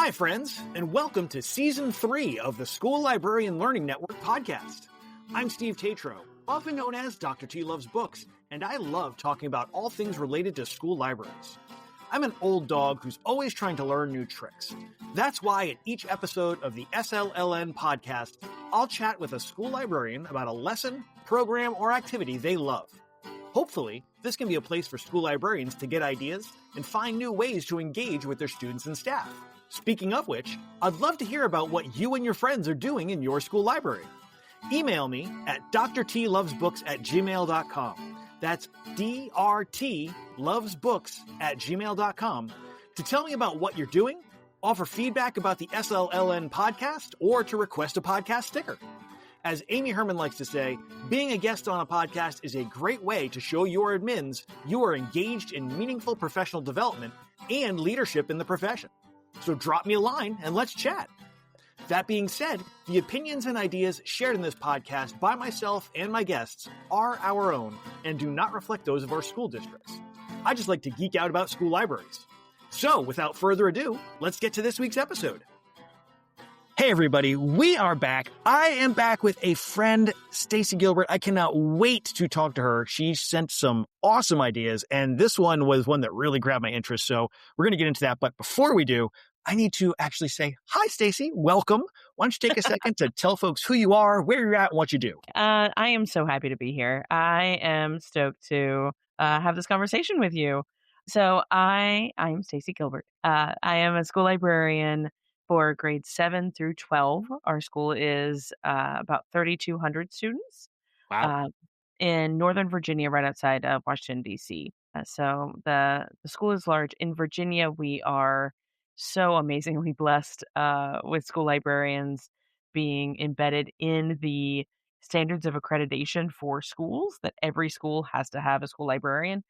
Hi, friends, and welcome to Season 3 of the School Librarian Learning Network podcast. I'm Steve Tatro, often known as Dr. T Loves Books, and I love talking about all things related to school libraries. I'm an old dog who's always trying to learn new tricks. That's why in each episode of the SLLN podcast, I'll chat with a school librarian about a lesson, program, or activity they love. Hopefully, this can be a place for school librarians to get ideas and find new ways to engage with their students and staff. Speaking of which, I'd love to hear about what you and your friends are doing in your school library. Email me at drtlovesbooks@gmail.com. That's drtlovesbooks@gmail.com to tell me about what you're doing, offer feedback about the SLLN podcast, or to request a podcast sticker. As Amy Herman likes to say, being a guest on a podcast is a great way to show your admins you are engaged in meaningful professional development and leadership in the profession. So drop me a line and let's chat. That being said, the opinions and ideas shared in this podcast by myself and my guests are our own and do not reflect those of our school districts. I just like to geek out about school libraries. So without further ado, let's get to this week's episode. Hey everybody, we are back. I am back with a friend, Stacy Gilbert. I cannot wait to talk to her. She sent some awesome ideas, and this one was one that really grabbed my interest. So we're going to get into that. But before we do, I need to actually say, hi, Stacy. Welcome. Why don't you take a second to tell folks who you are, where you're at, and what you do? I am so happy to be here. I am stoked to have this conversation with you. So I'm Stacy Gilbert. I am a school librarian for grades 7 through 12. Our school is about 3,200 students. Wow. In Northern Virginia, right outside of Washington, D.C. So the school is large. In Virginia, we are so amazingly blessed with school librarians being embedded in the standards of accreditation for schools, that every school has to have a school librarian.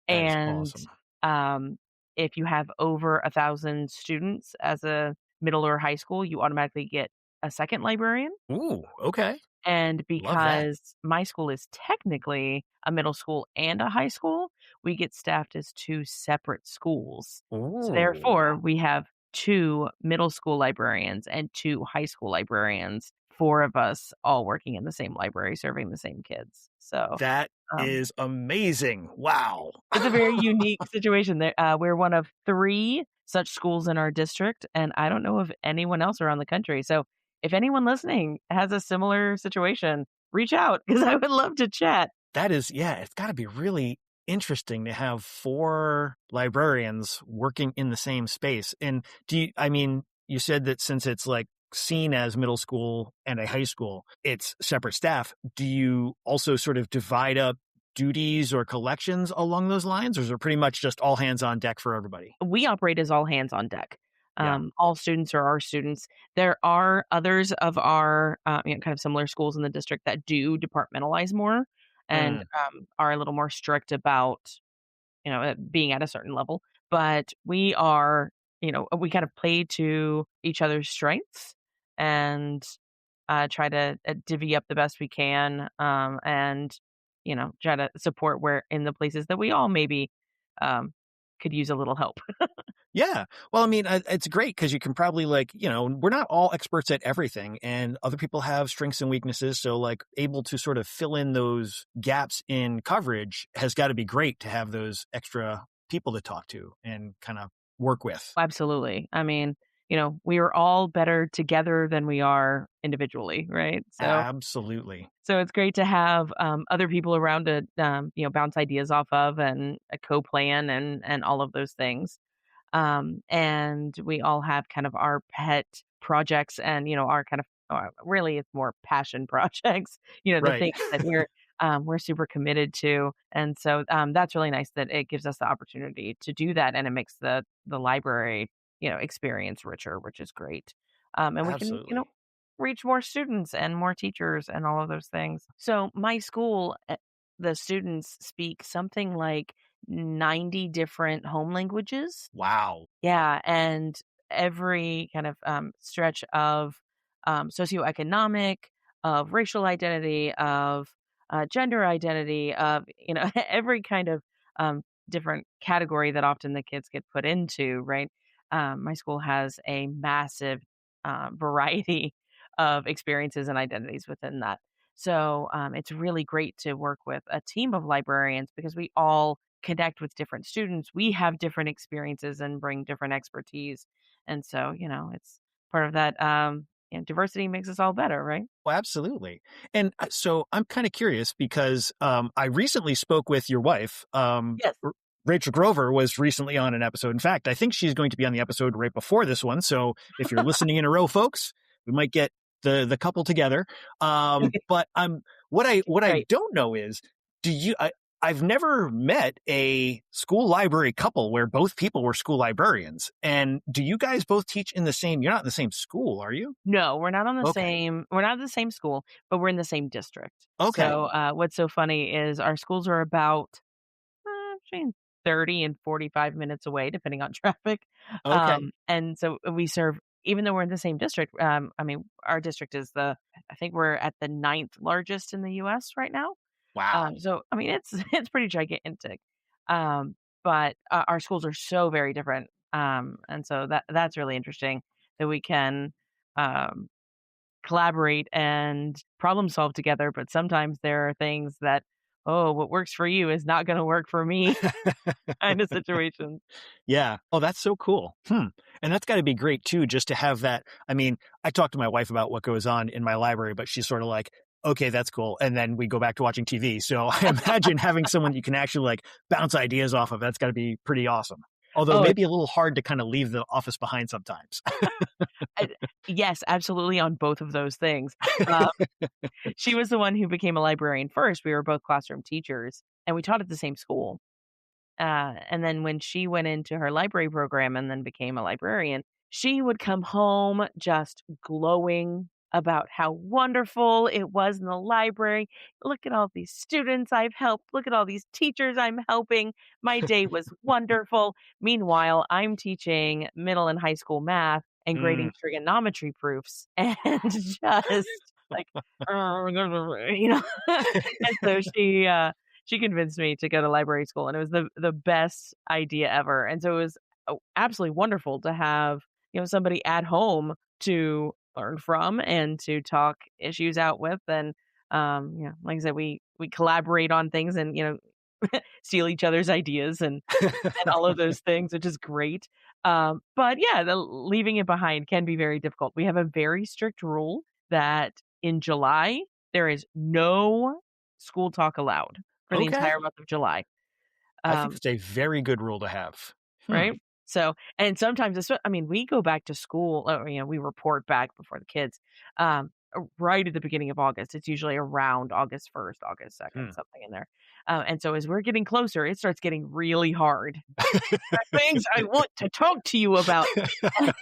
That is And awesome. if you have over 1,000 students as a middle or high school, you automatically get a second librarian. Ooh, okay. And Love that. because my school is technically a middle school and a high school, we get staffed as two separate schools. So Ooh. therefore, we have 2 middle school librarians and 2 high school librarians, 4 of us all working in the same library, serving the same kids. So That is amazing. Wow. it's a very unique situation. We're one of 3 such schools in our district, and I don't know of anyone else around the country. So if anyone listening has a similar situation, reach out because I would love to chat. That is, yeah, it's got to be really interesting to have 4 librarians working in the same space. And you said that since it's like seen as middle school and a high school, it's separate staff. Do you also sort of divide up duties or collections along those lines, or is it pretty much just all hands on deck for everybody? We operate as all hands on deck. Yeah. All students are our students. There are others of our kind of similar schools in the district that do departmentalize more and are a little more strict about, being at a certain level. But we are, we kind of play to each other's strengths and try to divvy up the best we can and, try to support where in the places that we all maybe could use a little help. Yeah. Well, I mean, it's great because you can probably we're not all experts at everything and other people have strengths and weaknesses. So able to sort of fill in those gaps in coverage has got to be great to have those extra people to talk to and kind of work with. Absolutely. I mean, we are all better together than we are individually, right? So absolutely. So it's great to have other people around to bounce ideas off of and a co-plan and all of those things. And we all have kind of our pet projects and our kind of really it's more passion projects. The Right. things that we're super committed to, and so that's really nice that it gives us the opportunity to do that, and it makes the library experience richer, which is great. And we Absolutely. can reach more students and more teachers and all of those things. So my school, the students speak something like 90 different home languages. Wow. Yeah. And every kind of stretch of socioeconomic, of racial identity, of gender identity, of, every kind of different category that often the kids get put into, right? my school has a massive variety of experiences and identities within that. So it's really great to work with a team of librarians because we all connect with different students. We have different experiences and bring different expertise. And so, it's part of that. Diversity makes us all better, right? Well, absolutely. And so I'm kind of curious because I recently spoke with your wife. Yes. Rachel Grover was recently on an episode. In fact, I think she's going to be on the episode right before this one. So if you're listening in a row, folks, we might get the couple together. But what I Right. don't know is, do you? I've never met a school library couple where both people were school librarians. And do you guys both teach in the same? You're not in the same school, are you? No, we're not on the Okay. same we're not in the same school, but we're in the same district. Okay. So, what's so funny is our schools are about between 30 and 45 minutes away, depending on traffic. Okay. And so we serve, even though we're in the same district, I mean, our district is I think we're at the ninth largest in the US right now. Wow. So, I mean, it's, it's pretty gigantic. But our schools are so very different. And so that's really interesting that we can, um, collaborate and problem solve together. But sometimes there are things that, oh, what works for you is not going to work for me kind of situations. Yeah. Oh, that's so cool. And that's got to be great too, just to have that. I mean, I talk to my wife about what goes on in my library, but she's sort of like, okay, that's cool. And then we go back to watching TV. So I imagine having someone you can actually like bounce ideas off of, that's got to be pretty awesome. Although Oh, maybe a little hard to kind of leave the office behind sometimes. I, yes, absolutely on both of those things. Uh, she was the one who became a librarian first. We were both classroom teachers and we taught at the same school. And then when she went into her library program and then became a librarian, she would come home just glowing about how wonderful it was in the library. Look at all these students I've helped. Look at all these teachers I'm helping. My day was wonderful. Meanwhile, I'm teaching middle and high school math and Mm. grading trigonometry proofs and just like, and so she convinced me to go to library school, and it was the best idea ever. And so it was absolutely wonderful to have, somebody at home to learn from and to talk issues out with. And like I said, we collaborate on things and steal each other's ideas and all of those things, which is great. But yeah, the leaving it behind can be very difficult. We have a very strict rule that in July there is no school talk allowed for the Okay. entire month of July. I think Um, it's a very good rule to have. right? So, and sometimes I mean, we go back to school, or, we report back before the kids, right at the beginning of August. It's usually around August 1st, August 2nd, Hmm. something in there. And so as we're getting closer, it starts getting really hard. There are things I want to talk to you about.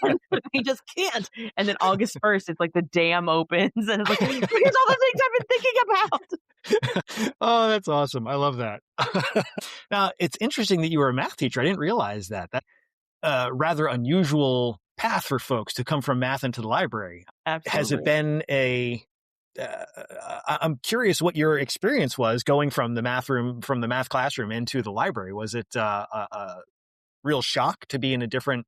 And we just can't. And then August 1st, it's like the dam opens and it's like, here's all the things I've been thinking about. Oh, that's awesome. I love that. Now, it's interesting that you were a math teacher. I didn't realize that. That rather unusual path for folks to come from math into the library. Has it Absolutely. been I'm curious what your experience was going from the math classroom into the library. Was it a real shock to be in a different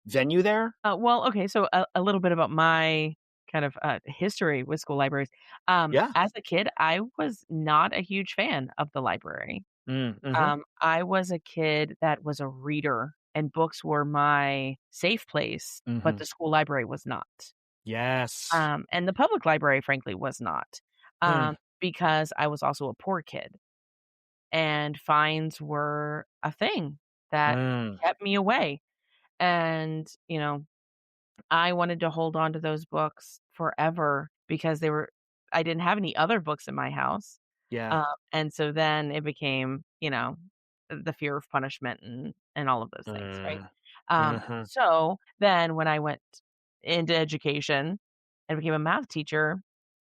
venue there? Well, okay, so a little bit about my kind of history with school libraries. Yeah. As a kid, I was not a huge fan of the library. Mm-hmm. I was a kid that was a reader, and books were my safe place, but Mm-hmm. the school library was not. Yes. And the public library, frankly, was not, Hmm. because I was also a poor kid, and fines were a thing that Mm. kept me away. And I wanted to hold on to those books forever because I didn't have any other books in my house. Yeah. And so then it became, the fear of punishment and all of those things, right? Mm. Mm-hmm. So then when I went into education and became a math teacher,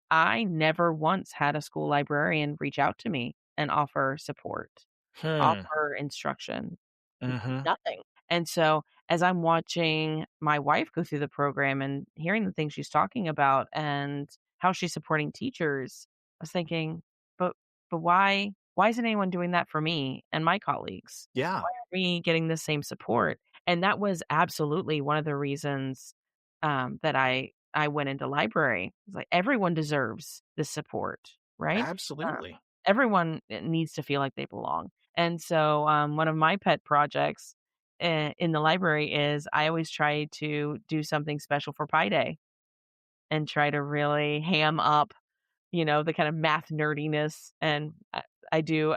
I never once had a school librarian reach out to me and offer support, Hmm. offer instruction. Mm-hmm. Nothing. And so as I'm watching my wife go through the program and hearing the things she's talking about and how she's supporting teachers, I was thinking, but why isn't anyone doing that for me and my colleagues? Yeah. Why aren't we getting the same support? And that was absolutely one of the reasons that I went into library. It's like everyone deserves this support, right? Uh, Absolutely. everyone needs to feel like they belong. And so one of my pet projects in the library is I always try to do something special for Pi Day and try to really ham up, the kind of math nerdiness. And I do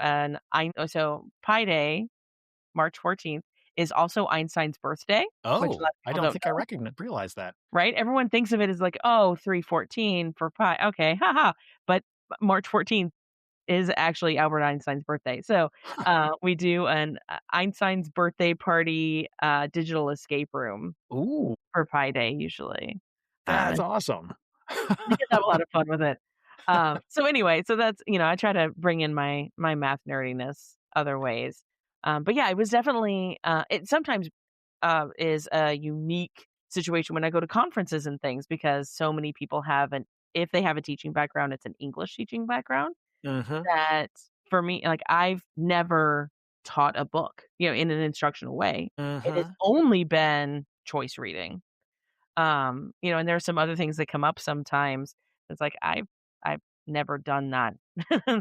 so Pi Day, March 14th, is also Einstein's birthday, which a Oh, lot of I people don't don't think I know, realize that. right? Everyone thinks of it as like, oh, 314 for pi. Okay, haha. But March 14th is actually Albert Einstein's birthday. So we do an Einstein's birthday party digital escape room Ooh, for Pi Day usually. that's And awesome. the kids have a lot of fun with it. So anyway, so that's, I try to bring in my math nerdiness other ways. But yeah, it was definitely it sometimes is a unique situation when I go to conferences and things because so many people if they have a teaching background, it's an English teaching background Hmm. that for me, like I've never taught a book, in an instructional way. It has Hmm. only been choice reading. And there are some other things that come up sometimes. It's like I've never done that.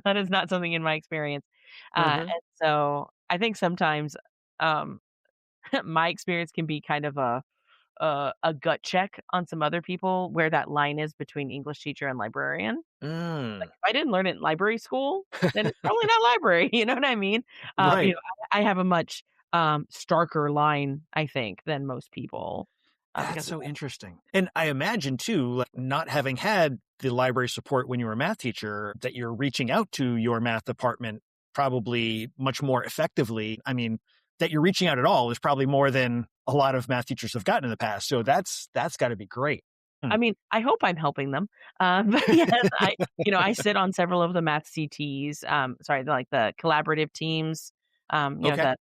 That is not something in my experience. Hmm. And so I think sometimes um my experience can be kind of a gut check on some other people where that line is between English teacher and librarian. Like Mm. if I didn't learn it in library school, then it's probably not library. You know what I mean? Right. I have a much starker line, I think, than most people That's because of so that. interesting. And I imagine too, like not having had the library support when you were a math teacher, that you're reaching out to your math department probably much more effectively. I mean, that you're reaching out at all is probably more than a lot of math teachers have gotten in the past. So that's got to be great. Hmm. I mean, I hope I'm helping them. But yes, I sit on several of the math CTs, sorry, like the collaborative teams, Okay.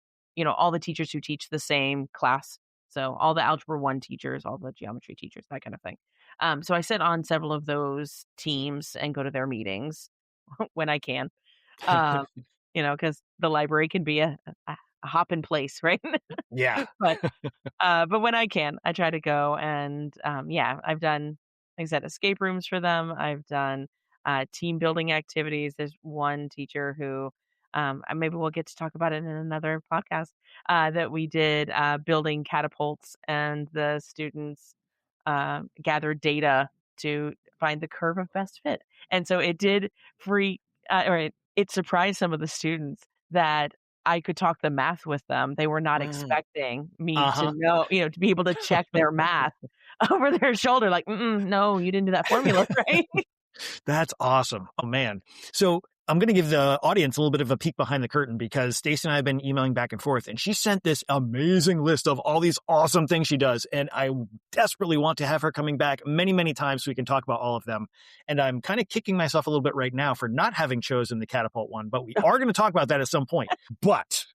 all the teachers who teach the same class. So all the Algebra 1 teachers, all the geometry teachers, that kind of thing. So I sit on several of those teams and go to their meetings when I can, um, because the library can be a hop in place, right? Yeah. But but when I can, I try to go and, yeah, I've done, like I said, escape rooms for them. I've done, team building activities. There's one teacher who, maybe we'll get to talk about it in another podcast, that we did, building catapults and the students, gathered data to find the curve of best fit. And so it did freak, or it surprised some of the students that I could talk the math with them. They were not Mm. expecting me to Uh-huh. know, to be able to check their math over their shoulder, like, no, you didn't do that formula, right? That's awesome. Oh man. So I'm going to give the audience a little bit of a peek behind the curtain because Stacy and I have been emailing back and forth and she sent this amazing list of all these awesome things she does. And I desperately want to have her coming back many, many times so we can talk about all of them. And I'm kind of kicking myself a little bit right now for not having chosen the catapult one, but we are going to talk about that at some point. But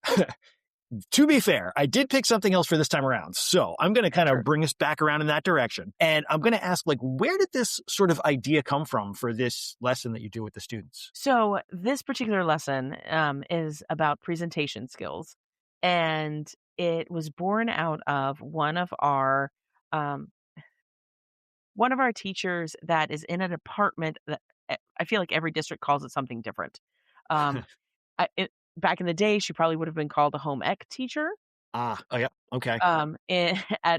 to be fair, I did pick something else for this time around. So I'm going to kind Sure. of bring us back around in that direction. And I'm going to ask, like, where did this sort of idea come from for this lesson that you do with the students? So this particular lesson is about presentation skills, and it was born out of um, one of our teachers that is in a department that I feel like every district calls it something different. Um, Back in the day, she probably would have been called a home ec teacher. Oh, yeah. Okay. In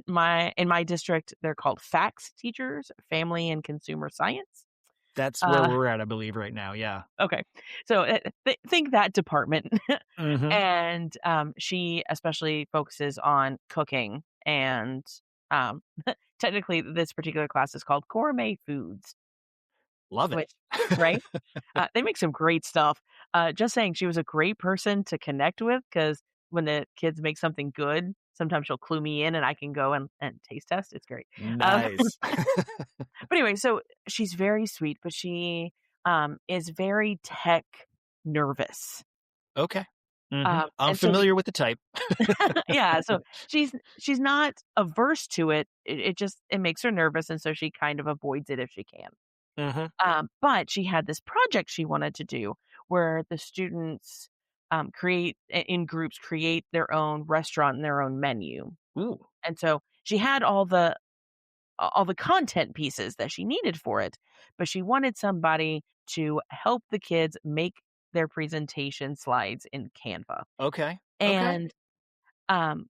my district, they're called FACS teachers, family and consumer science. That's where Uh, we're at, I believe, right now. Yeah. okay, so think that department, Mm-hmm. and she especially focuses on cooking and um, technically this particular class is called gourmet foods, Love it. which right? They make some great stuff. Just saying she was a great person to connect with because when the kids make something good, sometimes she'll clue me in and I can go and taste test. It's great. Nice. But anyway, so she's very sweet, but she is very tech nervous. Okay. Mm-hmm. I'm And so familiar with the type. yeah, so she's not averse to it. It just it makes her nervous, and so she kind of avoids it if she can. Mm-hmm. But she had this project she wanted to do where the students create in groups, create their own restaurant and their own menu. Ooh. And so she had all the content pieces that she needed for it, but she wanted somebody to help the kids make their presentation slides in Canva. Okay. Okay. And um,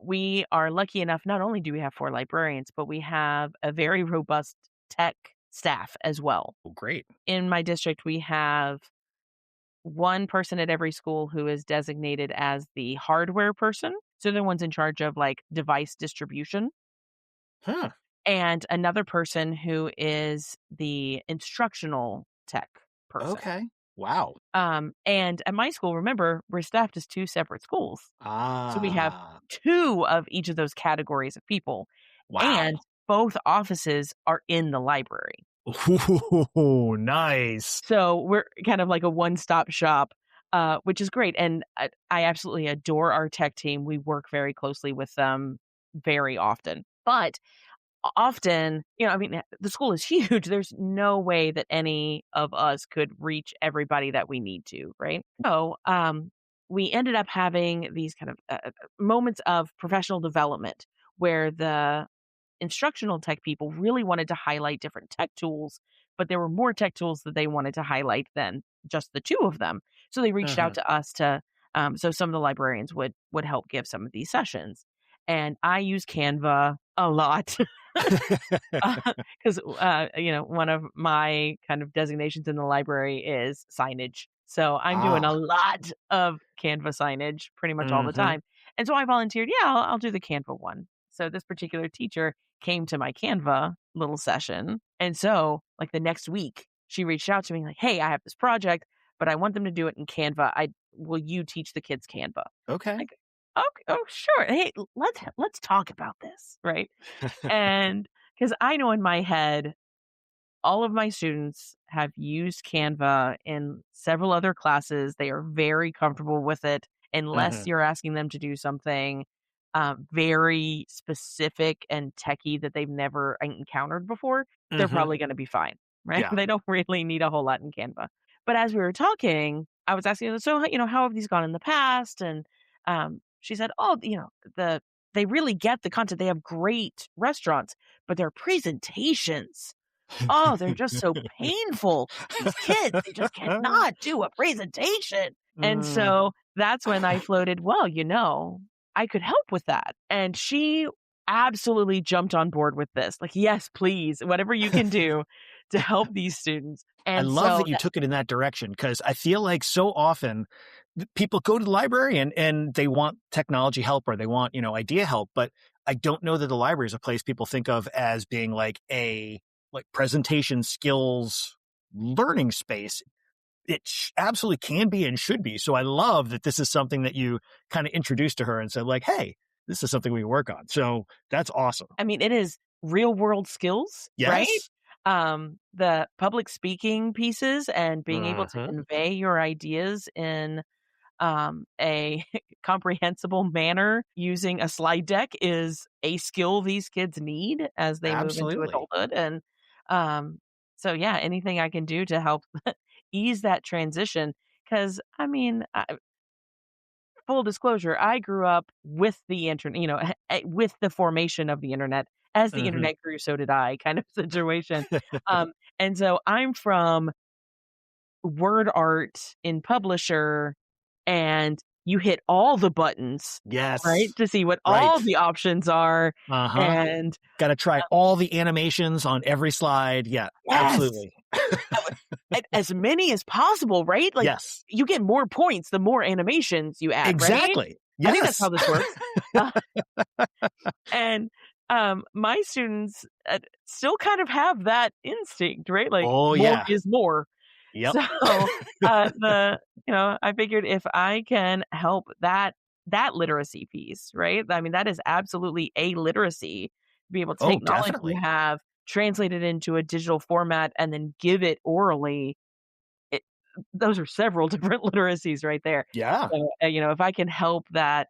we are lucky enough, not only do we have 4 librarians, but we have a very robust tech staff as well. Oh, great. In my district, we have one person at every school who is designated as the hardware person. So they're the ones in charge of like device distribution, Huh. and another person who is the instructional tech person. Okay. Wow. And at my school, remember, we're staffed as 2 separate schools. So we have Ah. 2 of each of those categories of people, Wow. and both offices are in the library. Ooh, nice. So we're kind of like a one-stop shop, which is great. And I absolutely adore our tech team. We work very closely with them very often. But often, I mean, the school is huge. There's no way that any of us could reach everybody that we need to, right? So, we ended up having these kind of moments of professional development where the instructional tech people really wanted to highlight different tech tools, but there were more tech tools that they wanted to highlight than just the 2 of them. So they reached out Mhm. to us to, so some of the librarians would help give some of these sessions. And I use Canva a lot. Because one of my kind of designations in the library is signage. So I'm doing a Ah. lot of Canva signage pretty much all the Mhm. time. And so I volunteered, yeah, I'll do the Canva one. So this particular teacher came to my Canva little session. And so like the next week, she reached out to me like, hey, I have this project, but I want them to do it in Canva. Will you teach the kids Canva? Okay. Like, okay, oh sure. Hey, let's talk about this, right? And because I know in my head, all of my students have used Canva in several other classes. They are very comfortable with it, unless Mhm. you're asking them to do something very specific and techy that they've never encountered before. They're Mhm. probably going to be fine, right? Yeah. They don't really need a whole lot in Canva. But as we were talking, I was asking her, so how have these gone in the past? And she said, oh, they really get the content. They have great restaurants, but their presentations, oh, they're just so painful. These kids, they just cannot do a presentation. And Mm. so that's when I floated, well, I could help with that. And she absolutely jumped on board with this. Like, yes, please, whatever you can do to help these students. I And love so that you took it in that direction because I feel like so often people go to the library and they want technology help or they want, idea help, but I don't know that the library is a place people think of as being like a presentation skills learning space. It absolutely can be and should be. So I love that this is something that you kind of introduced to her and said like, hey, this is something we can work on. So that's awesome. I mean, it is real world skills, right? Yes. The public speaking pieces and being able to Mhm. convey your ideas in a comprehensible manner using a slide deck is a skill these kids need as they move into Absolutely. adulthood. And um, so, yeah, anything I can do to help ease that transition. Because, I mean, full disclosure, I grew up with the internet, with the formation of the internet. As the Mhm. internet grew, so did I, kind of situation. Um, and so I'm from word art in Publisher, and you hit all the buttons, right, Yes. to see what Right. all the options are. Uh-huh. And Got to try all the animations on every slide. Yeah, yes, absolutely. as many as possible, right? Like Yes, you get more points the more animations you add, right? exactly. I think that's Yes. how this works. Uh, and my students still kind of have that instinct, right? Like Oh, more yeah. is more. Yep. So I figured if I can help that literacy piece, right? I mean, that is absolutely a literacy to be able to Oh, take knowledge you definitely. have, translate it into a digital format, and then give it orally. It, those are several different literacies right there. Yeah. So, if I can help that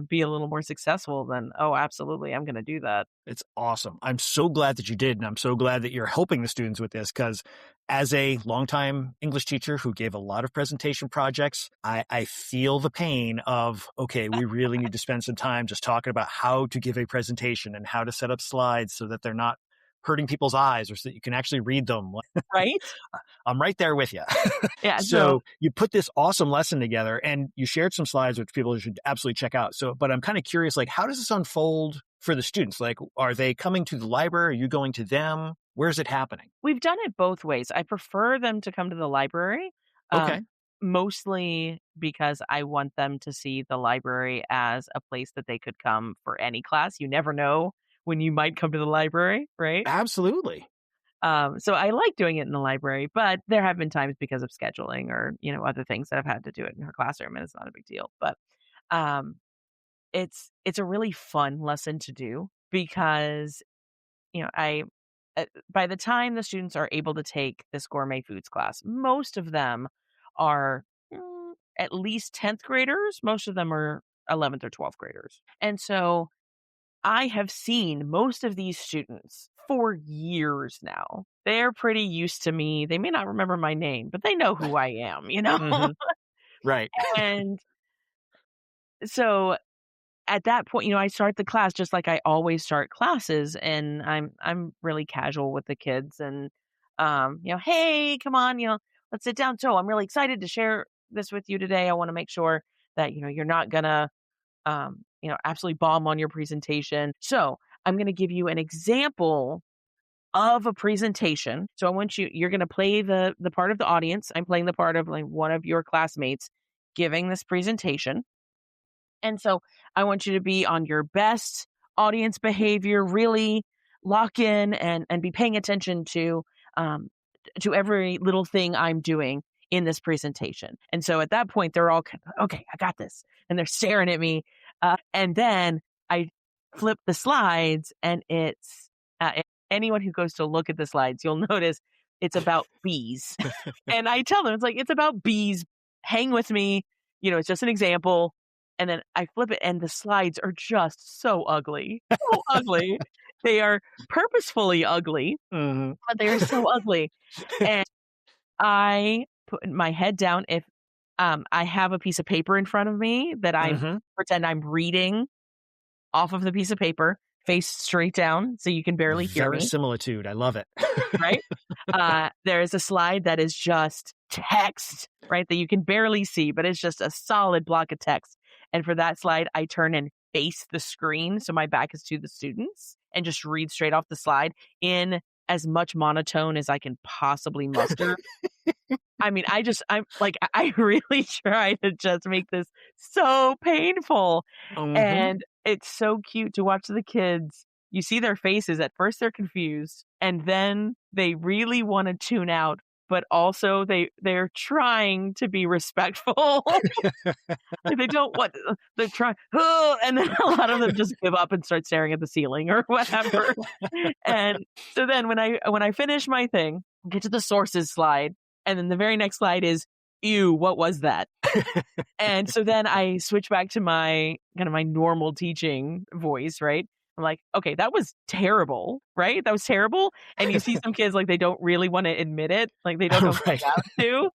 be a little more successful, then absolutely, I'm going to do that. It's awesome. I'm so glad that you did, and I'm so glad that you're helping the students with this because as a longtime English teacher who gave a lot of presentation projects, I feel the pain of, okay, we really need to spend some time just talking about how to give a presentation and how to set up slides so that they're not hurting people's eyes or so that you can actually read them. Right? I'm right there with you. Yeah. So you put this awesome lesson together and you shared some slides, which people should absolutely check out. So, but I'm kind of curious, like, how does this unfold for the students? Like, are they coming to the library? Are you going to them? Where's it happening? We've done it both ways. I prefer them to come to the library. Okay. Mostly because I want them to see the library as a place that they could come for any class. You never know when you might come to the library, right? Absolutely. So I like doing it in the library, but there have been times because of scheduling or, other things that I've had to do it in her classroom, and it's not a big deal. But um, it's a really fun lesson to do because, I by the time the students are able to take this gourmet foods class, most of them are at least 10th graders. Most of them are 11th or 12th graders. And so I have seen most of these students for years now. They're pretty used to me. They may not remember my name, but they know who I am, Mm-hmm. Right. And so at that point, I start the class just like I always start classes, and I'm really casual with the kids and hey, come on, let's sit down. So I'm really excited to share this with you today. I want to make sure that you're not gonna absolutely bomb on your presentation. So I'm gonna give you an example of a presentation. So I want you're gonna play the part of the audience. I'm playing the part of like one of your classmates giving this presentation. And so I want you to be on your best audience behavior, really lock in and be paying attention to every little thing I'm doing in this presentation. And so at that point, they're all, okay, I got this. And they're staring at me. And then I flip the slides, and it's anyone who goes to look at the slides, you'll notice it's about bees. And I tell them, it's about bees. Hang with me. It's just an example. And then I flip it, and the slides are just so ugly. So ugly. They are purposefully ugly, but they are so ugly. And I put my head down. If I have a piece of paper in front of me that I pretend I'm reading off of the piece of paper, face straight down, so you can barely hear me. Verisimilitude. I love it. Right? There is a slide that is just text, right? That you can barely see, but it's just a solid block of text. And for that slide, I turn and face the screen, so my back is to the students, and just read straight off the slide in as much monotone as I can possibly muster. I mean, I really try to just make this so painful. And it's so cute to watch the kids. You see their faces. At first they're confused, and then they really want to tune out, but also they're trying to be respectful. They don't want, they're trying, and then a lot of them just give up and start staring at the ceiling or whatever. And so then when I finish my thing, get to the sources slide, and then the very next slide is, ew, what was that? And so then I switch back to my kind of my normal teaching voice, right? I'm like, okay, that was terrible, right? That was terrible. And you see some kids, like, they don't really want to admit it. Like, they don't know Right. how to.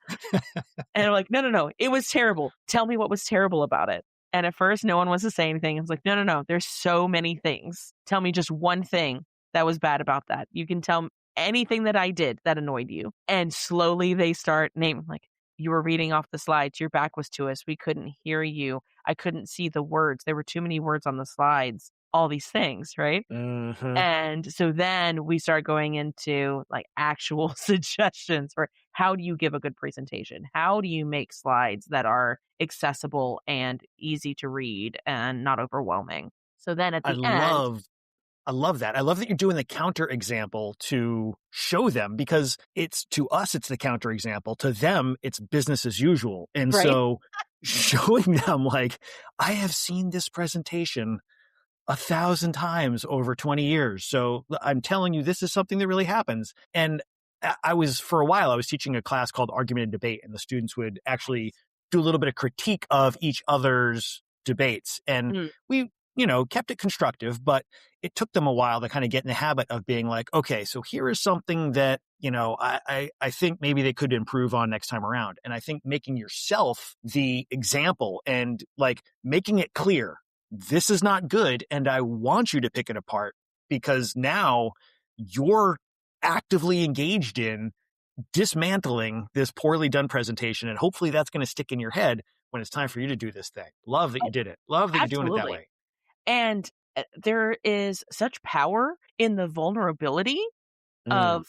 And I'm like, no, it was terrible. Tell me what was terrible about it. And at first, no one wants to say anything. I was like, no, there's so many things. Tell me just one thing that was bad about that. You can tell anything that I did that annoyed you. And slowly they start naming, like, you were reading off the slides. Your back was to us. We couldn't hear you. I couldn't see the words. There were too many words on the slides. All these things, right? And so then we start going into like actual suggestions for how do you give a good presentation? How do you make slides that are accessible and easy to read and not overwhelming? So then at the end, I love that. I love that you're doing the counter example to show them, because to us, it's the counter example. To them, it's business as usual. And so showing them, like, I have seen this presentation 1,000 times over 20 years. So I'm telling you, this is something that really happens. And for a while, I was teaching a class called Argument and Debate, and the students would actually do a little bit of critique of each other's debates. And we, kept it constructive, but it took them a while to kind of get in the habit of being like, okay, so here is something that, I think maybe they could improve on next time around. And I think making yourself the example and like making it clear, this is not good. And I want you to pick it apart, because now you're actively engaged in dismantling this poorly done presentation. And hopefully that's going to stick in your head when it's time for you to do this thing. Love that you did it. Love that you're doing it that way. And there is such power in the vulnerability of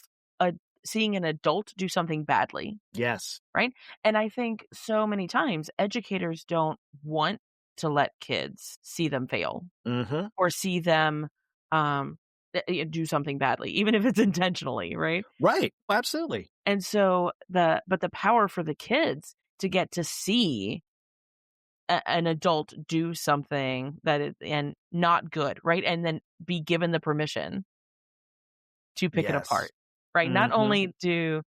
seeing an adult do something badly. Yes. Right. And I think so many times educators don't want to let kids see them fail or see them do something badly, even if it's intentionally. Right. Right. Absolutely. And so the power for the kids to get to see an adult do something that is and not good, right? And then be given the permission to pick it apart, right? Not only do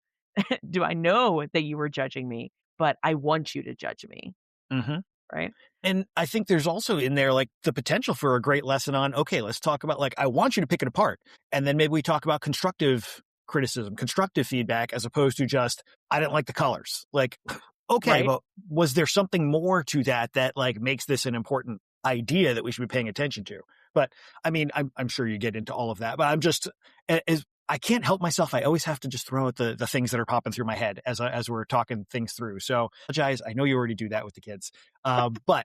I know that you were judging me, but I want you to judge me, right? And I think there's also in there like the potential for a great lesson on, okay, let's talk about like, I want you to pick it apart. And then maybe we talk about constructive criticism, constructive feedback, as opposed to just, I didn't like the colors. Like, okay, but was there something more to that like makes this an important idea that we should be paying attention to? But I mean, I'm sure you get into all of that, but I'm just, I can't help myself. I always have to just throw out the things that are popping through my head as we're talking things through. So I apologize. I know you already do that with the kids. But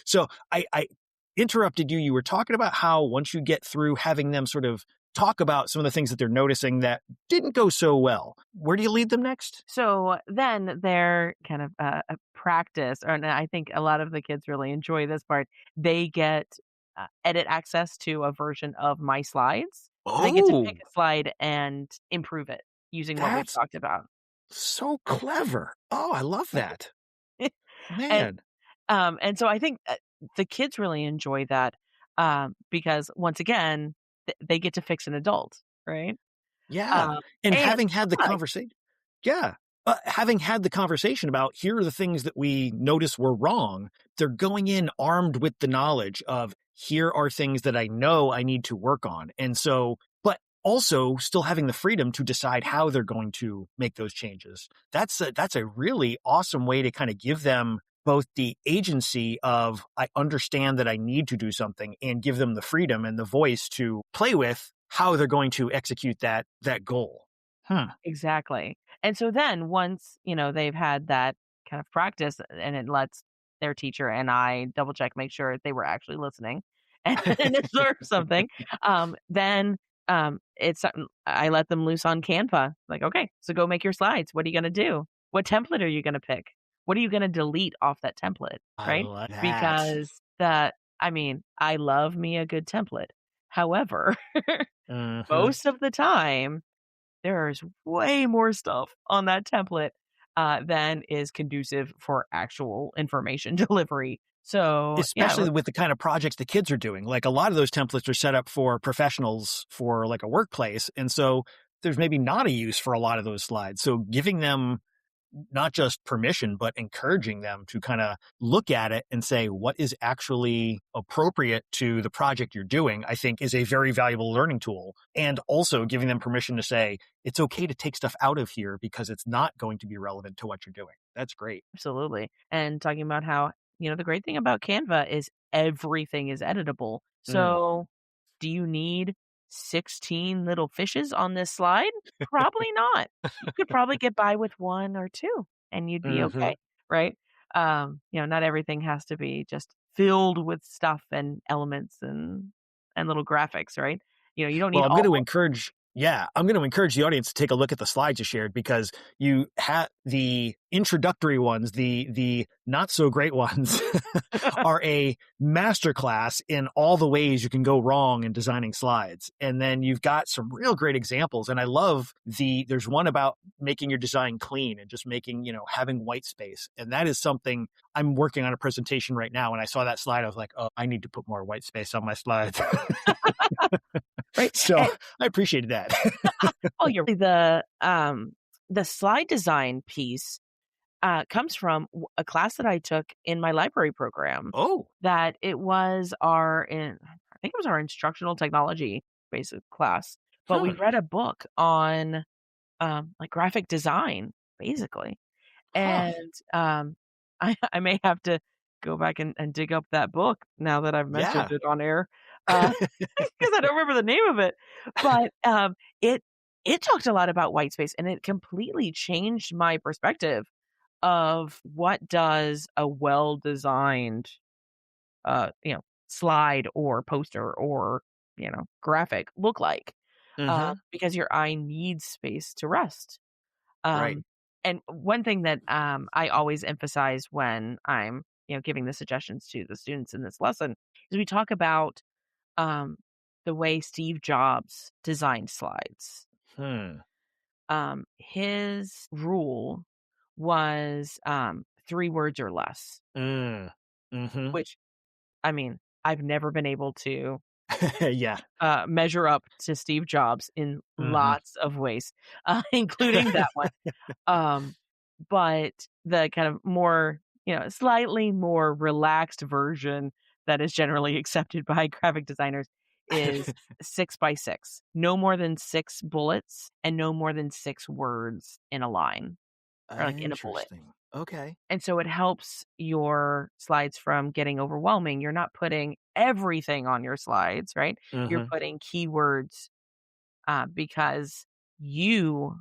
so I interrupted you. You were talking about how once you get through having them sort of talk about some of the things that they're noticing that didn't go so well, where do you lead them next? So then they're kind of a practice, and I think a lot of the kids really enjoy this part. They get edit access to a version of my slides. So they get to pick a slide and improve it using what we've talked about. So clever. Oh, I love that. Man. And so I think the kids really enjoy that because once again, they get to fix an adult, right? Yeah. And having had the conversation. Yeah. Having had the conversation about here are the things that we notice were wrong, they're going in armed with the knowledge of here are things that I know I need to work on. And so, but also still having the freedom to decide how they're going to make those changes. That's a really awesome way to kind of give them both the agency of I understand that I need to do something, and give them the freedom and the voice to play with how they're going to execute that goal. Exactly. And so then once, they've had that kind of practice, and it lets their teacher and I double check, make sure they were actually listening and observe something. Then I let them loose on Canva. Like, okay, so go make your slides. What are you going to do? What template are you going to pick? What are you going to delete off that template? Right? I like that. Because I love me a good template. However, most of the time, there's way more stuff on that template than is conducive for actual information delivery. So, especially with the kind of projects the kids are doing, like a lot of those templates are set up for professionals for like a workplace. And so there's maybe not a use for a lot of those slides. So giving them not just permission, but encouraging them to kind of look at it and say, what is actually appropriate to the project you're doing, I think is a very valuable learning tool. And also giving them permission to say, it's okay to take stuff out of here because it's not going to be relevant to what you're doing. That's great. Absolutely. And talking about how, the great thing about Canva is everything is editable. So do you need 16 little fishes on this slide? Probably not. You could probably get by with one or two and you'd be okay. Right. Not everything has to be just filled with stuff and elements and little graphics, right? You don't need I'm going to encourage the audience to take a look at the slides you shared, because you have the introductory ones, the not so great ones are a masterclass in all the ways you can go wrong in designing slides. And then you've got some real great examples. And I love there's one about making your design clean and just making, having white space. And that is something I'm working on a presentation right now. And I saw that slide. I was like, oh, I need to put more white space on my slides. Right. So I appreciated that. Oh, the slide design piece comes from a class that I took in my library program. Oh, that it was think it was our instructional technology basic class, but we Hmm. read a book on like graphic design, basically. Huh. And I may have to go back and dig up that book now that I've mentioned Yeah. it on air, because I don't remember the name of it. But it it talked a lot about white space, and it completely changed my perspective of what does a well designed slide or poster or graphic look like, Hmm. because your eye needs space to rest. Right. um, and one thing that I always emphasize when I'm giving the suggestions to the students in this lesson is we talk about um, the way Steve Jobs designed slides. Hmm. His rule was 3 words or less, Mm. Hmm. which, I mean, I've never been able to Yeah. measure up to Steve Jobs in Hmm. lots of ways, including that one. Um, but the kind of more, slightly more relaxed version that is generally accepted by graphic designers is 6 by 6. No more than 6 bullets and no more than 6 words in a line or like in a bullet. Interesting. Okay. And so it helps your slides from getting overwhelming. You're not putting everything on your slides, right? You're Hmm. putting keywords because you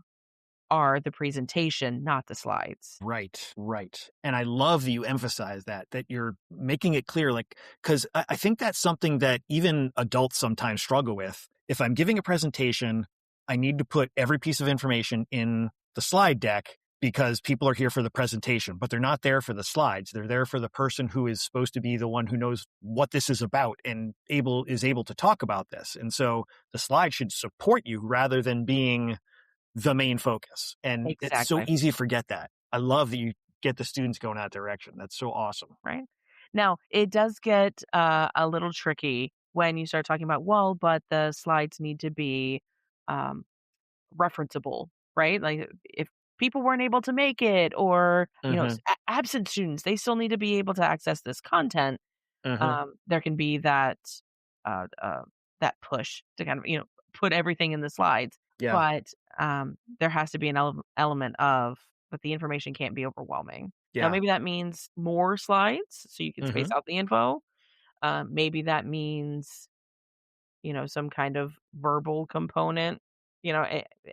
are the presentation, not the slides. Right, right. And I love that you emphasize that you're making it clear, like, because I think that's something that even adults sometimes struggle with. If I'm giving a presentation, I need to put every piece of information in the slide deck because people are here for the presentation, but they're not there for the slides. They're there for the person who is supposed to be the one who knows what this is about and is able to talk about this. And so the slide should support you rather than being the main focus. And it's so Exactly. easy to forget that. I love that you get the students going that direction. That's so awesome. Right. Now, it does get a little tricky when you start talking about, well, but the slides need to be um, referenceable, right? Like if people weren't able to make it or, Hmm. absent students, they still need to be able to access this content. Hmm. There can be uh, uh, that push to kind of, put everything in the slides, Yeah. but there has to be an element of that the information can't be overwhelming. Now, Yeah. maybe that means more slides so you can space Hmm. out the info. Maybe that means, some kind of verbal component.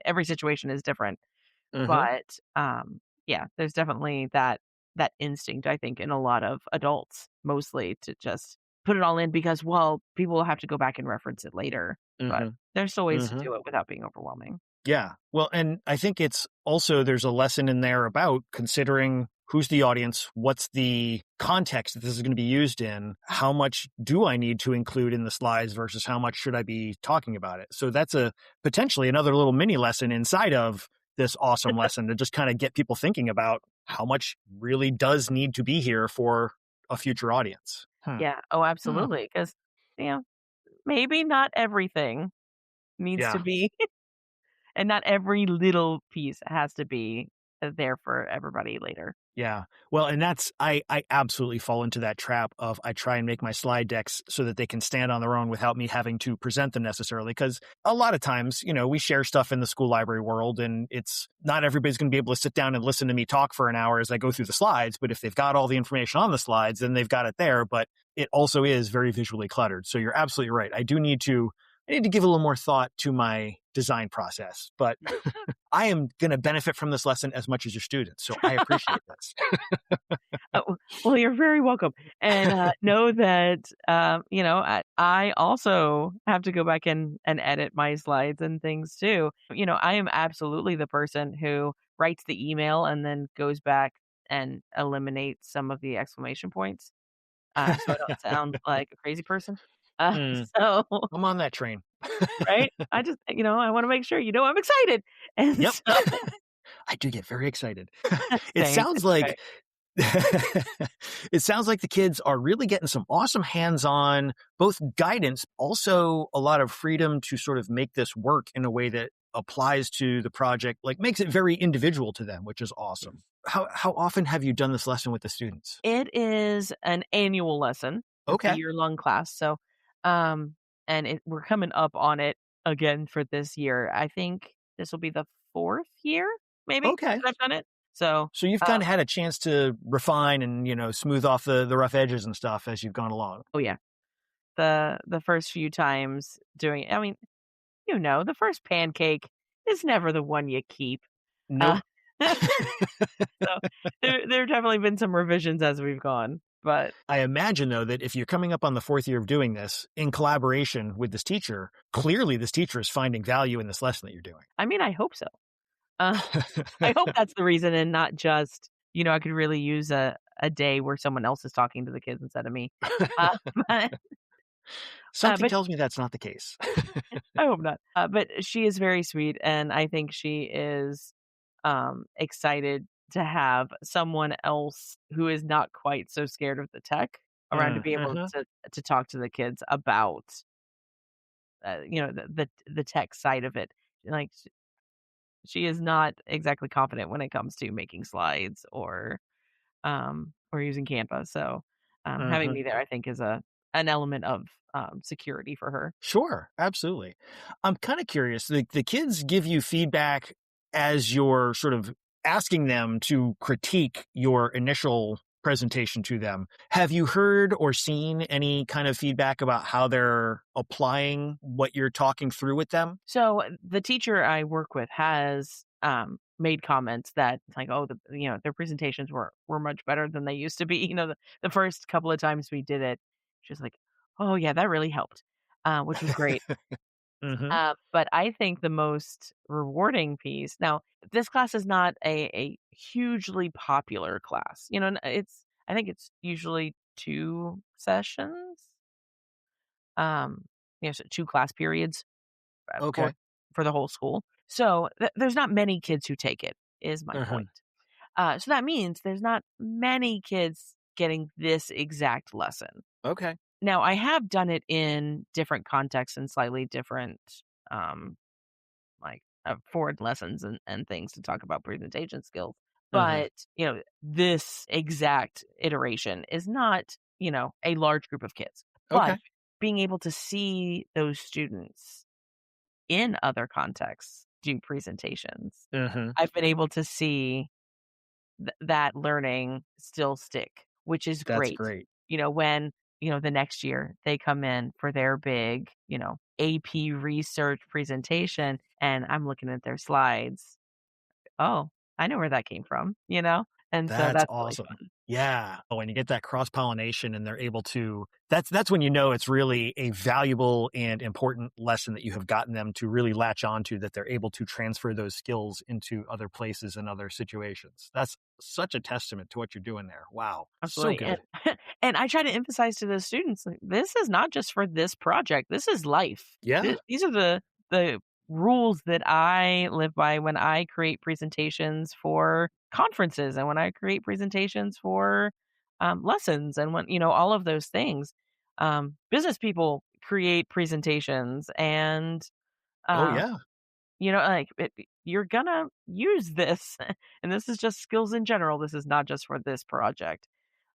Every situation is different, Hmm. but yeah, there's definitely that instinct, I think, in a lot of adults, mostly to just put it all in because, well, people will have to go back and reference it later. But Hmm. there's still ways to Hmm. do it without being overwhelming. Yeah. Well, and I think it's also, there's a lesson in there about considering who's the audience, what's the context that this is going to be used in, how much do I need to include in the slides versus how much should I be talking about it. So that's a potentially another little mini lesson inside of this awesome lesson to just kind of get people thinking about how much really does need to be here for a future audience. Hmm. Yeah. Oh, Hmm. absolutely. Because, you know, maybe not everything needs to Yeah. be, and not every little piece has to be there for everybody later. Yeah. Well, and I absolutely fall into that trap of I try and make my slide decks so that they can stand on their own without me having to present them necessarily. Because a lot of times, we share stuff in the school library world and it's not everybody's going to be able to sit down and listen to me talk for an hour as I go through the slides. But if they've got all the information on the slides, then they've got it there. But it also is very visually cluttered. So you're absolutely right. I need to give a little more thought to my design process, but I am going to benefit from this lesson as much as your students. So I appreciate this. Well, you're very welcome. And know that, I also have to go back and edit my slides and things too. I am absolutely the person who writes the email and then goes back and eliminates some of the exclamation points, so I don't sound like a crazy person. Mm, So, I'm on that train. right? I just, I want to make sure I'm excited. And Yep. so, I do get very excited. It same. sounds It's okay. like it sounds like the kids are really getting some awesome hands-on, both guidance, also a lot of freedom to sort of make this work in a way that applies to the project, like makes it very individual to them, which is awesome. How often have you done this lesson with the students? It is an annual lesson. It's a Okay. year-long class. So, and we're coming up on it again for this year. I think this will be the 4th year, maybe, Okay. that I've done it. So, So you've kind of had a chance to refine and, smooth off the rough edges and stuff as you've gone along. oh yeah, the first few times doing it, I mean, the first pancake is never the one you keep. Uh, Nope. so there have definitely been some revisions as we've gone, but I imagine, though, that if you're coming up on the 4th year of doing this in collaboration with this teacher, clearly this teacher is finding value in this lesson that you're doing. I mean, I hope so. Uh, I hope that's the reason and not just, I could really use a day where someone else is talking to the kids instead of me. Uh, but, Something but tells me that's not the case. I hope not. But she is very sweet, and I think she is excited to have someone else who is not quite so scared of the tech around to be able Mhm. to talk to the kids about the tech side of it. Like she is not exactly confident when it comes to making slides or using Canva. So having Mhm. me there, I think, is an element of security for her. Sure, absolutely. I'm kind of curious. The kids give you feedback as you're sort of asking them to critique your initial presentation to them. Have you heard or seen any kind of feedback about how they're applying what you're talking through with them? So the teacher I work with has made comments that like, oh, their presentations were much better than they used to be. The first couple of times we did it, she's like, oh yeah, that really helped, which was great. Mhm. But I think the most rewarding piece now, this class is not a hugely popular class. I think it's usually 2 sessions, um, so 2 class periods for Okay. the whole school. So there's not many kids who take it, is my Mhm. point. So that means there's not many kids getting this exact lesson. Okay. Now, I have done it in different contexts and slightly different, um, forward lessons and things to talk about presentation skills. Mhm. But, this exact iteration is not, a large group of kids. But Okay. being able to see those students in other contexts do presentations, Mhm. I've been able to see that learning still stick, which is That's great. great. When, the next year they come in for their big, AP research presentation and I'm looking at their slides. Oh, I know where that came from, And so That's that's really awesome. fun. Yeah. When you get that cross-pollination and they're able to that's when you know it's really a valuable and important lesson that you have gotten them to really latch onto, that they're able to transfer those skills into other places and other situations. That's such a testament to what you're doing there. Wow. So Absolutely. And good. and I try to emphasize to the students, like, this is not just for this project. This is life. Yeah. These are the rules that I live by when I create presentations for conferences and when I create presentations for lessons and when all of those things. Business people create presentations and Oh um, yeah. like you're gonna use this, and this is just skills in general. This is not just for this project.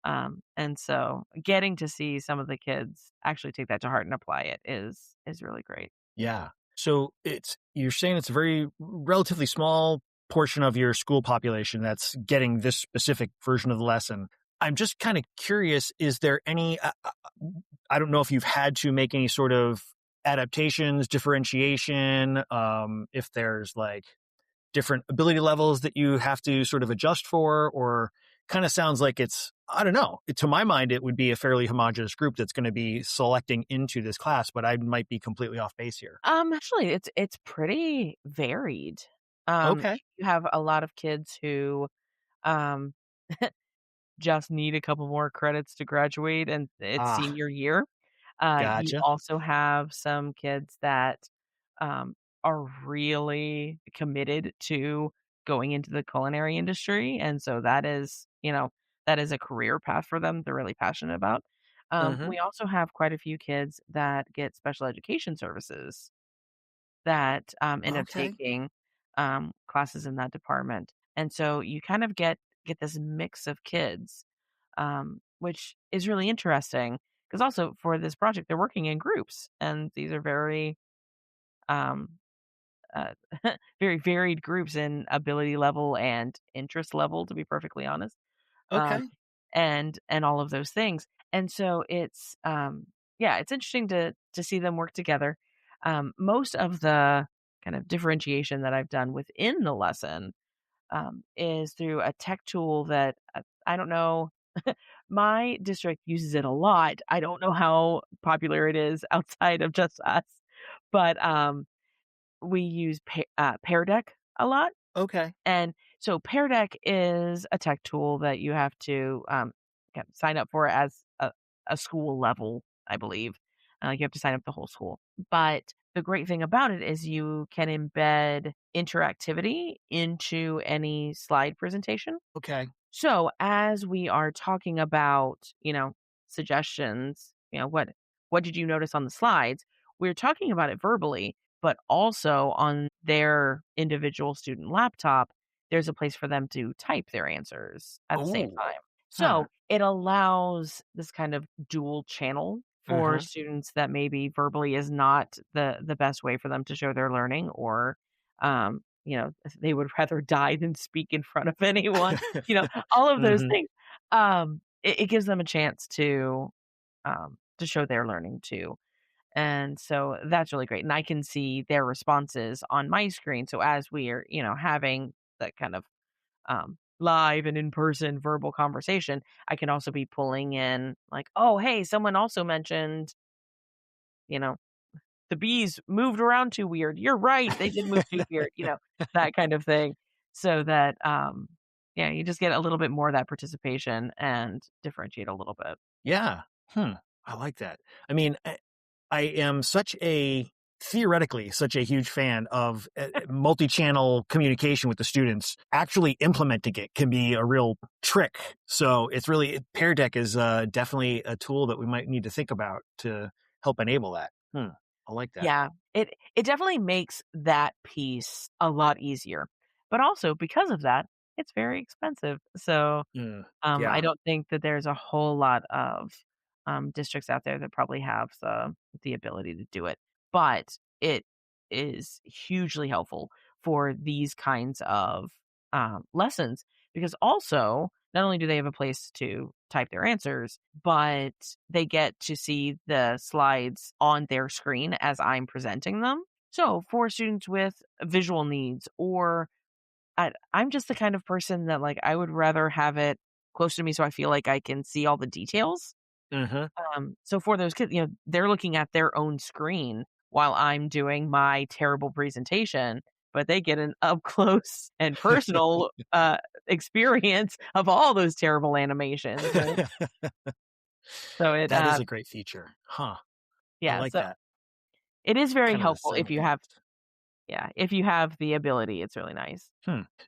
And so getting to see some of the kids actually take that to heart and apply it is really great. Yeah. So you're saying it's a very relatively small portion of your school population that's getting this specific version of the lesson. I'm just kind of curious, is there any, I don't know if you've had to make any sort of adaptations, differentiation, if there's like different ability levels that you have to sort of adjust for, or kind of sounds like it's, I don't know. To my mind, it would be a fairly homogenous group that's going to be selecting into this class, but I might be completely off base here. Actually, it's pretty varied. Okay. You have a lot of kids who um just need a couple more credits to graduate and it's Ah, senior year. You gotcha. also have some kids that are really committed to going into the culinary industry. And so that is a career path for them they're really passionate about. Hmm. We also have quite a few kids that get special education services that end up Okay. taking classes in that department. And so you kind of get this mix of kids, which is really interesting because also for this project, they're working in groups, and these are very, um, uh, very varied groups in ability level and interest level, to be perfectly honest. Um, Okay. and all of those things. And so it's, yeah, it's interesting to see them work together. Most of the kind of differentiation that I've done within the lesson, is through a tech tool that, I don't know. My district uses it a lot. I don't know how popular it is outside of just us, but we use Pear Deck a lot. Okay. And so Pear Deck is a tech tool that you have to, kind of sign up for as a school level, I believe. You have to sign up the whole school. But the great thing about it is you can embed interactivity into any slide presentation. Okay. So as we are talking about, suggestions, what did you notice on the slides? We're talking about it verbally, but also on their individual student laptop, there's a place for them to type their answers at the same Oh. time. Huh. So it allows this kind of dual channel for Mhm. students that maybe verbally is not the best way for them to show their learning, or they would rather die than speak in front of anyone, all of those Mhm. things. It gives them a chance to show their learning too. And so that's really great. And I can see their responses on my screen. So as we are, having that kind of live and in person verbal conversation, I can also be pulling in like, oh, hey, someone also mentioned, you know, the bees moved around too weird. You're right. They did move too weird, that kind of thing. So that, yeah, you just get a little bit more of that participation and differentiate a little bit. Yeah. Hmm. I like that. I mean, I am theoretically such a huge fan of multi-channel communication with the students. Actually implementing it can be a real trick. So it's really, Pear Deck is definitely a tool that we might need to think about to help enable that. I like that. Yeah, it definitely makes that piece a lot easier. But also because of that, it's very expensive. So Mm, I yeah. don't think that there's a whole lot of, districts out there that probably have the ability to do it, but it is hugely helpful for these kinds of, lessons, because also, not only do they have a place to type their answers, but they get to see the slides on their screen as I'm presenting them. So for students with visual needs, or I'm just the kind of person that, like, I would rather have it close to me so I feel like I can see all the details. Hmm. So for those kids, they're looking at their own screen while I'm doing my terrible presentation, but they get an up close and personal experience of all those terrible animations. And so it, That is a great feature. Huh. I yeah, like so that. it is very Kind of the helpful if you have, simulcast. if you have the ability. It's really nice.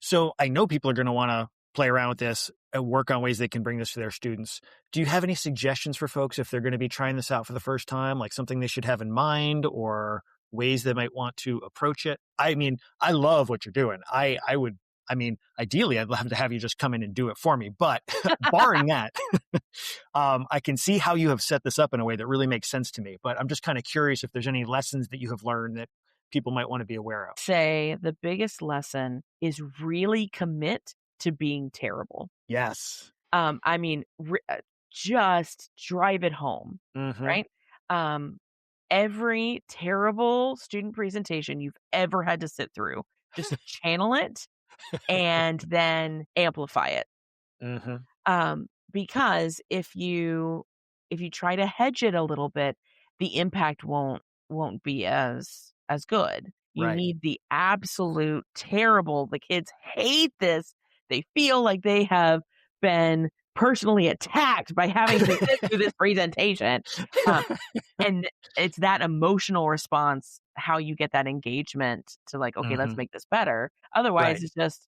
So I know people are going to want to play around with this and work on ways they can bring this to their students. Do you have any suggestions for folks if they're going to be trying this out for the first time, like something they should have in mind or ways they might want to approach it? I mean, I love what you're doing. I mean, ideally, I'd love to have you just come in and do it for me. But barring that, I can see how you have set this up in a way that really makes sense to me. But I'm just kind of curious if there's any lessons that you have learned that people might want to be aware of. Say the biggest lesson is really commit to being terrible. Yes. I mean, just drive it home, Hmm. right? Um, every terrible student presentation you've ever had to sit through, just channel it and then amplify it. Hmm. Because if you try to hedge it a little bit, the impact won't be as good. You Right. need the absolute terrible. The kids hate this. They feel like they have been personally attacked by having to sit through this presentation. Um, and it's that emotional response, how you get that engagement to, like, okay, let's Hmm. make this better. Otherwise, Right. it's just,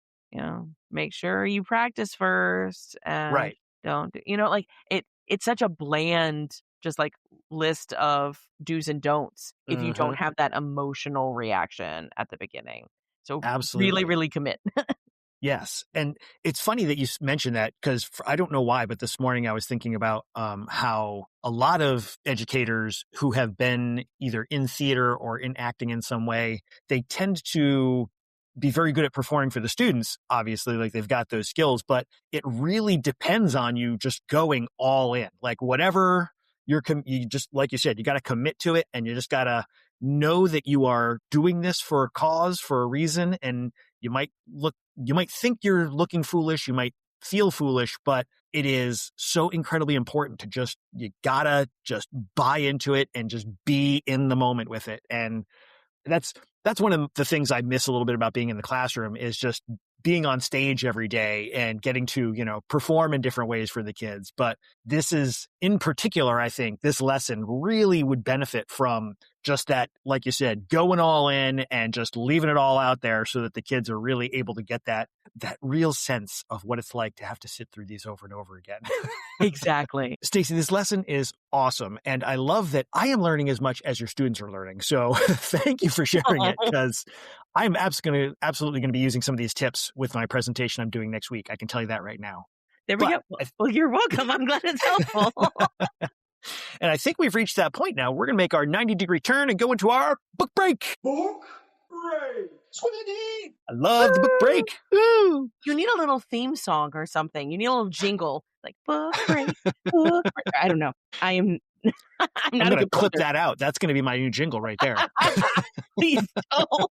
make sure you practice first and Right. don't, like, it's such a bland, just like, list of do's and don'ts if you don't Hmm. have that emotional reaction at the beginning. So really, Absolutely. really commit. Yes. And it's funny that you mentioned that because I don't know why, but this morning I was thinking about how a lot of educators who have been either in theater or in acting in some way, they tend to be very good at performing for the students, obviously, like they've got those skills, but it really depends on you just going all in. Like whatever you just, like you said, you got to commit to it and you just got to know that you are doing this for a cause, for a reason. And you might think you're looking foolish. You might feel foolish, but it is so incredibly important to you gotta just buy into it and just be in the moment with it. And that's one of the things I miss a little bit about being in the classroom is just being on stage every day and getting to, perform in different ways for the kids. But this is in particular, I think this lesson really would benefit from just that, like you said, going all in and just leaving it all out there so that the kids are really able to get that real sense of what it's like to have to sit through these over and over again. Exactly. Stacy, this lesson is awesome. And I love that I am learning as much as your students are learning. So thank you for sharing it because I'm absolutely going to be using some of these tips with my presentation I'm doing next week. I can tell you that right now. There we go. Well, you're welcome. I'm glad it's helpful. And I think we've reached that point now. We're going to make our 90-degree turn and go into our book break. Book break. Sweetie. I love the book break. Woo! You need a little theme song or something. You need a little jingle like book break, book break. I don't know. I'm going to clip that out. That's going to be my new jingle right there. Please don't.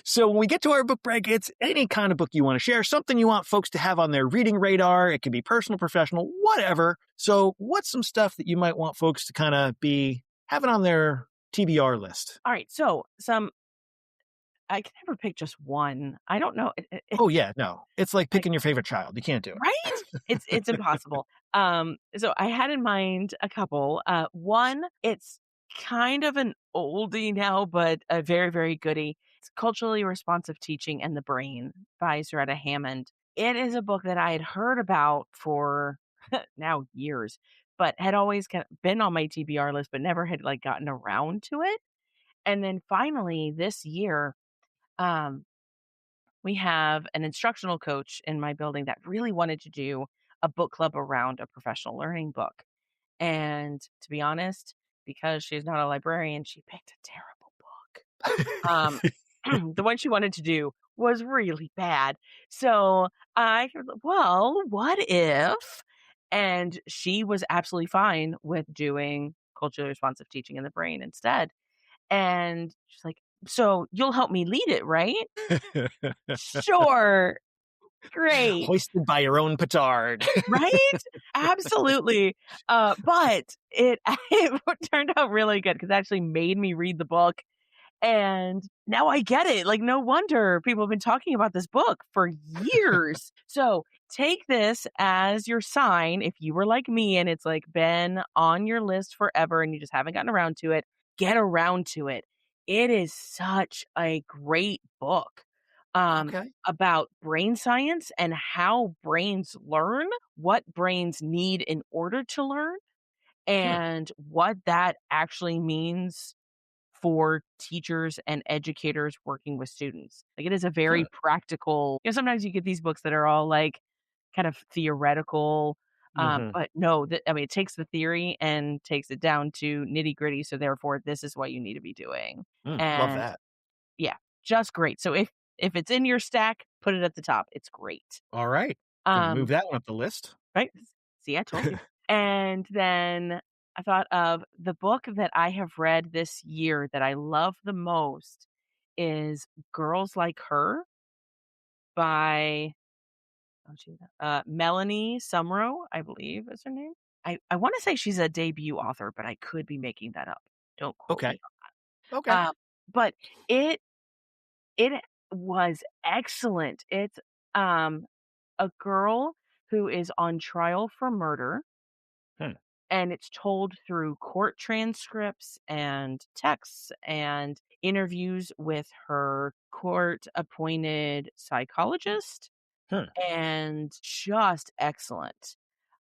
So when we get to our book break, it's any kind of book you want to share, something you want folks to have on their reading radar. It can be personal, professional, whatever. So what's some stuff that you might want folks to kind of be having on their TBR list? All right. So I can never pick just one. I don't know. Oh yeah, no. It's like picking your favorite child. You can't do it. Right? It's impossible. So I had in mind a couple. One, it's kind of an oldie now, but a very, very goodie. It's Culturally Responsive Teaching and the Brain by Zaretta Hammond. It is a book that I had heard about for now years, but had always been on my TBR list, but never had gotten around to it. And then finally this year, we have an instructional coach in my building that really wanted to do a book club around a professional learning book. And to be honest, because she's not a librarian, she picked a terrible book. The one she wanted to do was really bad. So I said, well, what if? And she was absolutely fine with doing culturally responsive teaching in the brain instead. And she's like, so you'll help me lead it, right? Sure. Great. Hoisted by your own petard. Right? Absolutely. But it turned out really good because it actually made me read the book. And now I get it. No wonder people have been talking about this book for years. So take this as your sign. If you were like me and it's been on your list forever and you just haven't gotten around to it, get around to it. It is such a great book. About brain science and how brains learn, what brains need in order to learn, and what that actually means for teachers and educators working with students. It is a very practical, sometimes you get these books that are all kind of theoretical, but no, it takes the theory and takes it down to nitty gritty. So therefore, this is what you need to be doing. Love And that. yeah, just great. So if it's in your stack, put it at the top. It's great. All right. Move that one up the list. Right. See, I told you. And then I thought of the book that I have read this year that I love the most is Girls Like Her by Melanie Sumrow, I believe is her name. I want to say she's a debut author, but I could be making that up. Don't quote me on that. Okay. But it was excellent. It's a girl who is on trial for murder. And it's told through court transcripts and texts and interviews with her court-appointed psychologist. And just excellent.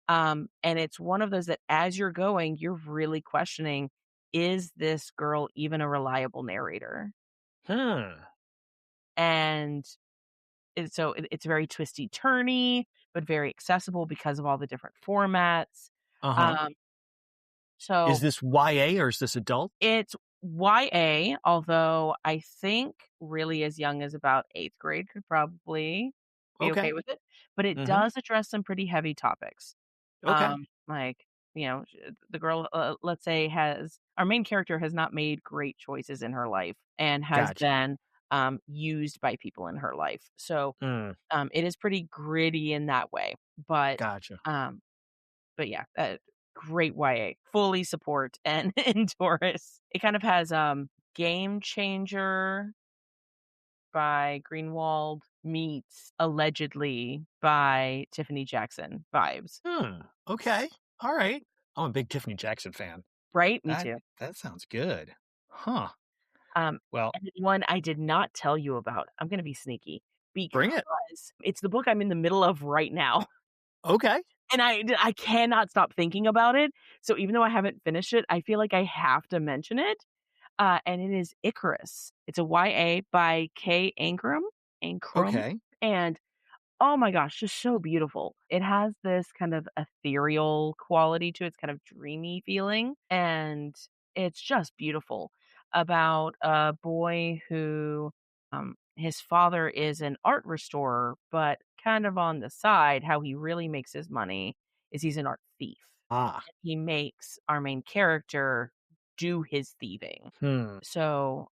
And it's one of those that as you're going, you're really questioning, is this girl even a reliable narrator? And it's very twisty turny, but very accessible because of all the different formats. Uh-huh. Um, so Is this YA or is this adult? it's YA, although I think really as young as about 8th grade could probably be Okay. okay with it. But it Mm-hmm. does address some pretty heavy topics. Okay. Like, the girl, let's say, our main character has not made great choices in her life and has Gotcha. been used by people in her life. So Mm, it is pretty gritty in that way. gotcha. Um, but yeah, great YA, fully support and endorse. It kind of has Game Changer by Greenwald meets Allegedly by Tiffany Jackson vibes. Okay. All right. I'm a big Tiffany Jackson fan. Right? Me too. That sounds good. Huh. Well, And one I did not tell you about. I'm going to be sneaky bring it. because it's the book I'm in the middle of right now. Okay. And I cannot stop thinking about it. So even though I haven't finished it, I feel like I have to mention it. And it is Icarus. It's a YA by Kay Ankrum. Okay. And oh my gosh, just so beautiful. It has this kind of ethereal quality to it. It's kind of dreamy feeling. And it's just beautiful about a boy who his father is an art restorer, but kind of on the side, how he really makes his money is he's an art thief. Ah. He makes our main character do his thieving. So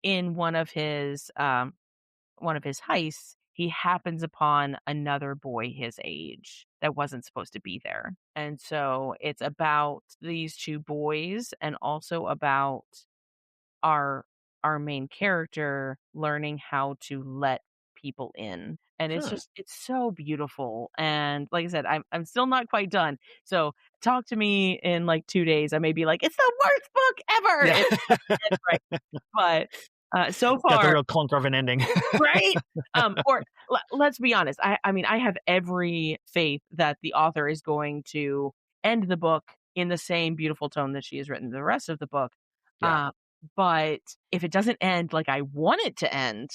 in one of his heists, he happens upon another boy his age that wasn't supposed to be there. And so it's about these two boys and also about our main character learning how to let people in. And it's so beautiful. And like I said, I'm still not quite done. So talk to me in like 2 days. I may be like, it's the worst book ever. Yeah. It's right. But so Got the far, real clunker of an ending. right? Or let's be honest. I mean, I have every faith that the author is going to end the book in the same beautiful tone that she has written the rest of the book. Yeah. But if it doesn't end like I want it to end,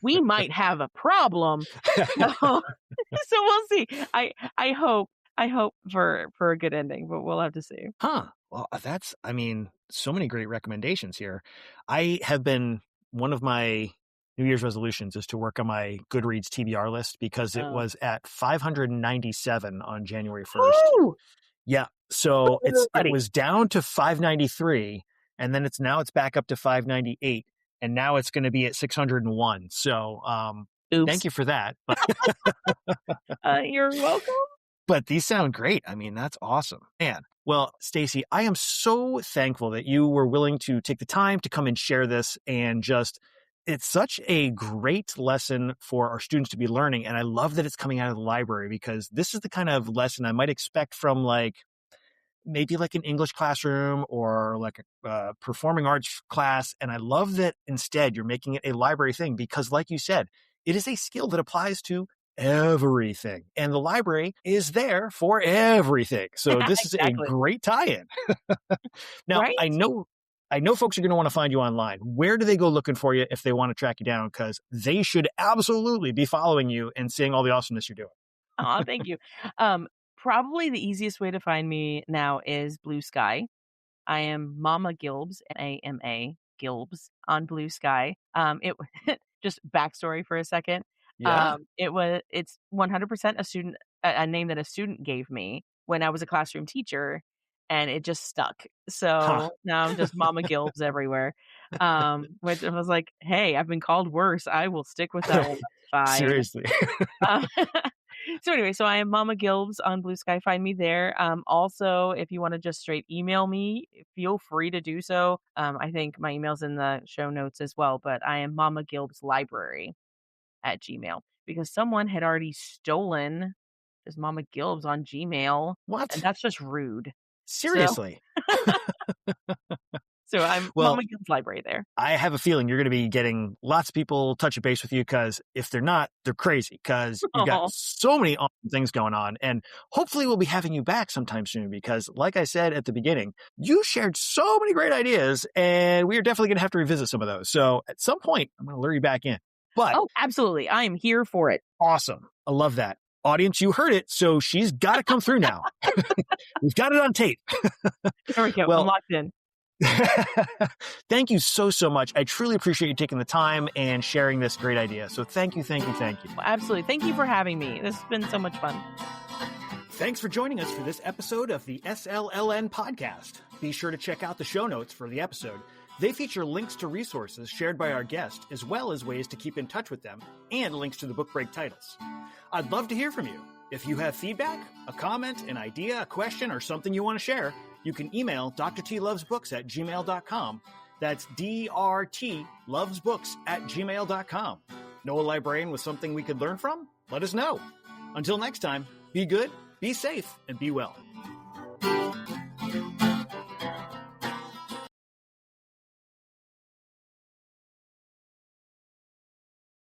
we might have a problem. So we'll see. I hope for a good ending, but we'll have to see. Well, so many great recommendations here. I have been, one of my New Year's resolutions is to work on my Goodreads TBR list because it was at 597 on January 1st. Ooh! Yeah. So it was down to 593 and then it's back up to 598 and now it's going to be at 601. So, thank you for that. You're welcome. But these sound great. I mean, that's awesome. Man. Well, Stacy, I am so thankful that you were willing to take the time to come and share this and it's such a great lesson for our students to be learning. And I love that it's coming out of the library because this is the kind of lesson I might expect from maybe like an English classroom or like a performing arts class. And I love that instead you're making it a library thing because like you said, it is a skill that applies to everything. And the library is there for everything. So this is a great tie-in. Now, right? I know folks are going to want to find you online. Where do they go looking for you if they want to track you down? Because they should absolutely be following you and seeing all the awesomeness you're doing. Oh, thank you. Probably the easiest way to find me now is Blue Sky. I am Mama Gilbs, AMA Gilbs on Blue Sky. Just backstory for a second. Yeah. It's 100% a name that a student gave me when I was a classroom teacher, and it just stuck. So now I'm just Mama Gilbs everywhere. Which I was like, hey, I've been called worse. I will stick with that one. Fine. Seriously. So anyway, so I am Mama Gilbs on Blue Sky. Find me there. Also, if you want to just straight email me, feel free to do so. I think my email's in the show notes as well, but I am Mama Gilbs Library at Gmail because someone had already stolen this Mama Gilbs on Gmail. What? And that's just rude. Seriously. So I'm Mama Gilbs Library there. I have a feeling you're going to be getting lots of people touching base with you because if they're not, they're crazy because you've got so many awesome things going on. And hopefully we'll be having you back sometime soon because like I said at the beginning, you shared so many great ideas and we are definitely going to have to revisit some of those. So at some point, I'm going to lure you back in. But absolutely. I am here for it. Awesome. I love that. Audience, you heard it, so she's got to come through now. We've got it on tape. There we go. Well, I'm locked in. Thank you so much. I truly appreciate you taking the time and sharing this great idea. So thank you. Absolutely. Thank you for having me. This has been so much fun. Thanks for joining us for this episode of the SLLN podcast. Be sure to check out the show notes for the episode. They feature links to resources shared by our guest, as well as ways to keep in touch with them, and links to the book break titles. I'd love to hear from you. If you have feedback, a comment, an idea, a question, or something you want to share, you can email drtlovesbooks@gmail.com. That's drtlovesbooks@gmail.com. Know a librarian with something we could learn from? Let us know. Until next time, be good, be safe, and be well.